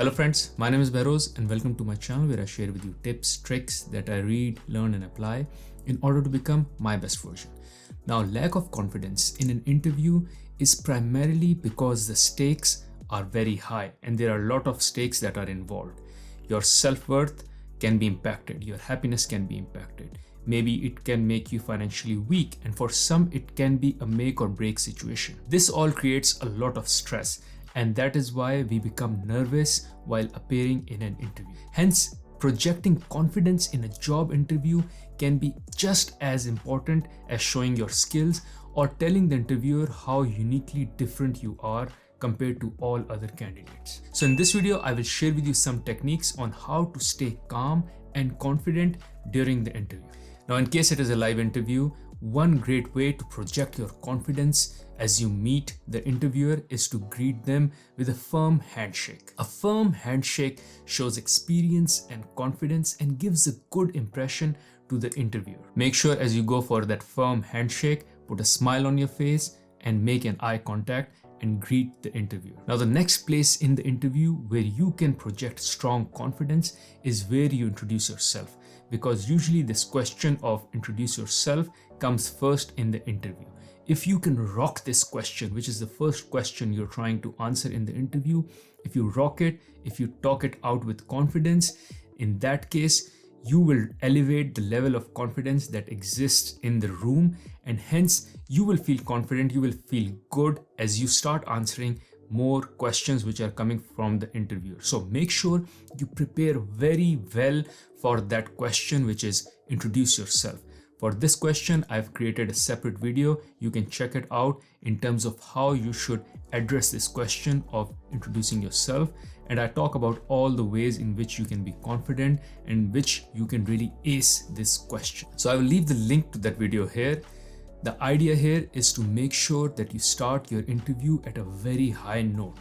Hello friends, my name is Behroz and welcome to my channel where I share with you tips, tricks that I read, learn and apply in order to become my best version. Now, lack of confidence in an interview is primarily because the stakes are very high and there are a lot of stakes that are involved. Your self-worth can be impacted, your happiness can be impacted. Maybe it can make you financially weak, and for some it can be a make or break situation. This all creates a lot of stress, and that is why we become nervous while appearing in an interview. Hence, projecting confidence in a job interview can be just as important as showing your skills or telling the interviewer how uniquely different you are compared to all other candidates. So in this video, I will share with you some techniques on how to stay calm and confident during the interview. Now, in case it is a live interview, one great way to project your confidence as you meet the interviewer is to greet them with a firm handshake. A firm handshake shows experience and confidence and gives a good impression to the interviewer. Make sure as you go for that firm handshake, put a smile on your face and make an eye contact and greet the interviewer. Now, the next place in the interview where you can project strong confidence is where you introduce yourself, because usually this question of introduce yourself comes first in the interview. If you can rock this question, which is the first question you're trying to answer in the interview, if you rock it, if you talk it out with confidence, in that case, you will elevate the level of confidence that exists in the room, and hence you will feel confident, you will feel good as you start answering more questions which are coming from the interviewer. So make sure you prepare very well for that question, which is introduce yourself. For this question, I've created a separate video. You can check it out in terms of how you should address this question of introducing yourself. And I talk about all the ways in which you can be confident and which you can really ace this question. So I will leave the link to that video here. The idea here is to make sure that you start your interview at a very high note.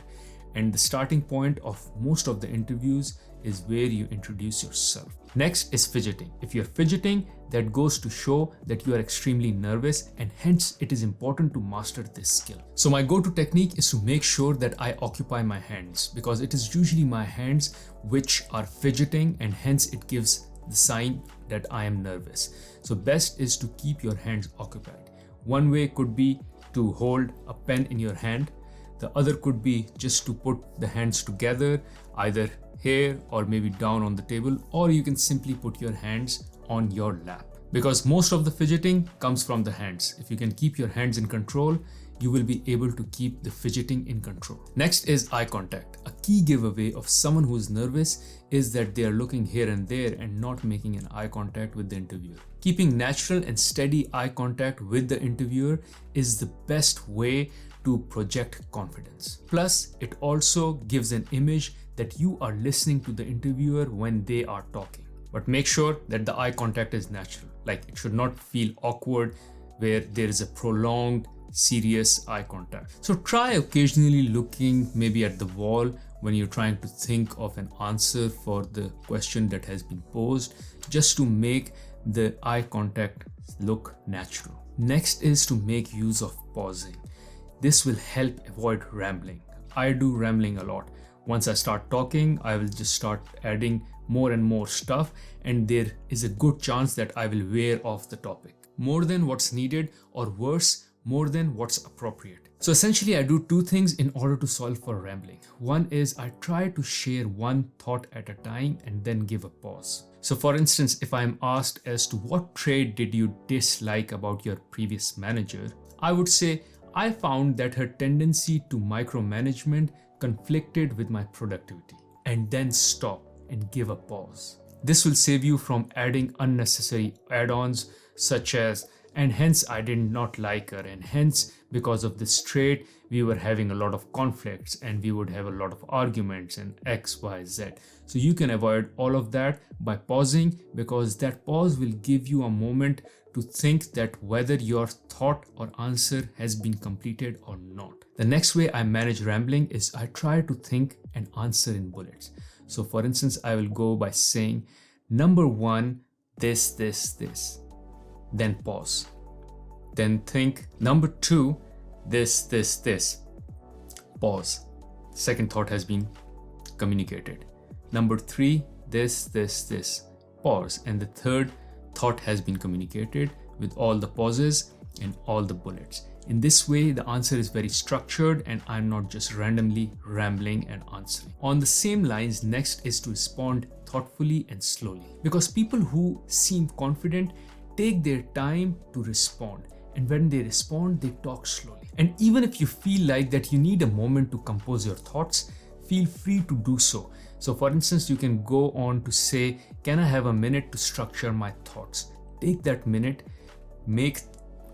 And the starting point of most of the interviews is where you introduce yourself. Next is fidgeting. If you're fidgeting, that goes to show that you are extremely nervous, and hence it is important to master this skill. So my go-to technique is to make sure that I occupy my hands, because it is usually my hands which are fidgeting, and hence it gives the sign that I am nervous. So best is to keep your hands occupied. One way could be to hold a pen in your hand. The other could be just to put the hands together, either here or maybe down on the table, or you can simply put your hands on your lap, because most of the fidgeting comes from the hands. If you can keep your hands in control, you will be able to keep the fidgeting in control. Next is eye contact. A key giveaway of someone who is nervous is that they are looking here and there and not making an eye contact with the interviewer. Keeping natural and steady eye contact with the interviewer is the best way to project confidence. Plus, it also gives an image that you are listening to the interviewer when they are talking. But make sure that the eye contact is natural. Like, it should not feel awkward where there is a prolonged, serious eye contact. So try occasionally looking maybe at the wall when you're trying to think of an answer for the question that has been posed, just to make the eye contact look natural. Next is to make use of pausing. This will help avoid rambling. I do rambling a lot. Once I start talking, I will just start adding more and more stuff, and there is a good chance that I will veer off the topic more than what's needed, or worse, more than what's appropriate. So essentially, I do two things in order to solve for rambling. One is I try to share one thought at a time and then give a pause. So for instance, if I'm asked as to what trait did you dislike about your previous manager, I would say I found that her tendency to micromanagement conflicted with my productivity, and then stop and give a pause. This will save you from adding unnecessary add-ons such as, and hence I did not like her, and hence because of this trait we were having a lot of conflicts and we would have a lot of arguments and X, Y, Z. So you can avoid all of that by pausing, because that pause will give you a moment to think that whether your thought or answer has been completed or not. The next way I manage rambling is I try to think and answer in bullets. So for instance, I will go by saying, number one, this, then pause. Then think, number two, this, pause. Second thought has been communicated. Number 3, this. Pause. And the third, thought has been communicated with all the pauses and all the bullets. In this way, the answer is very structured and I'm not just randomly rambling and answering. On the same lines, next is to respond thoughtfully and slowly. Because people who seem confident take their time to respond. And when they respond, they talk slowly. And even if you feel like that you need a moment to compose your thoughts, feel free to do so. So for instance, you can go on to say, can I have a minute to structure my thoughts? Take that minute,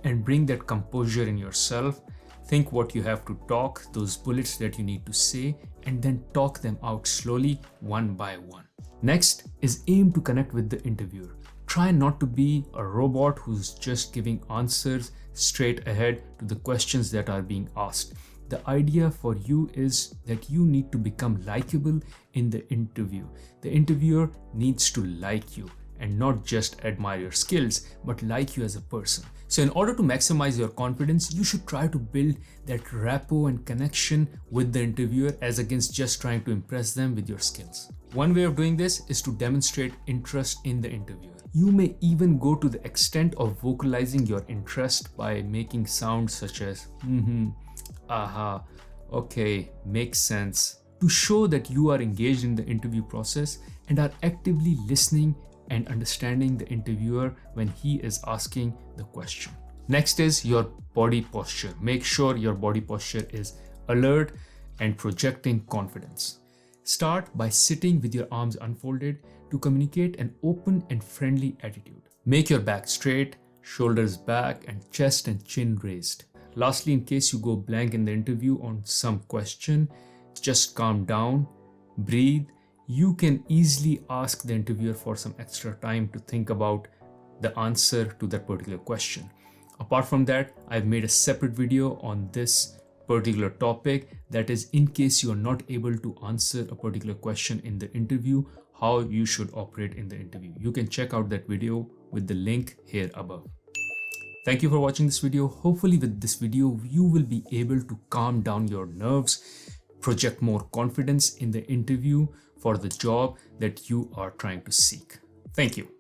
and bring that composure in yourself. Think what you have to talk, those bullets that you need to say, and then talk them out slowly, one by one. Next is aim to connect with the interviewer. Try not to be a robot who's just giving answers straight ahead to the questions that are being asked. The idea for you is that you need to become likable in the interview. The interviewer needs to like you and not just admire your skills, but like you as a person. So in order to maximize your confidence, you should try to build that rapport and connection with the interviewer as against just trying to impress them with your skills. One way of doing this is to demonstrate interest in the interviewer. You may even go to the extent of vocalizing your interest by making sounds such as aha, okay, makes sense, to show that you are engaged in the interview process and are actively listening and understanding the interviewer when he is asking the question. Next is your body posture. Make sure your body posture is alert and projecting confidence. Start by sitting with your arms unfolded to communicate an open and friendly attitude. Make your back straight, shoulders back, and chest and chin raised. Lastly, in case you go blank in the interview on some question, just calm down, breathe. You can easily ask the interviewer for some extra time to think about the answer to that particular question. Apart from that, I've made a separate video on this particular topic, that is, in case you are not able to answer a particular question in the interview, how you should operate in the interview. You can check out that video with the link here above. Thank you for watching this video. Hopefully with this video, you will be able to calm down your nerves, project more confidence in the interview for the job that you are trying to seek. Thank you.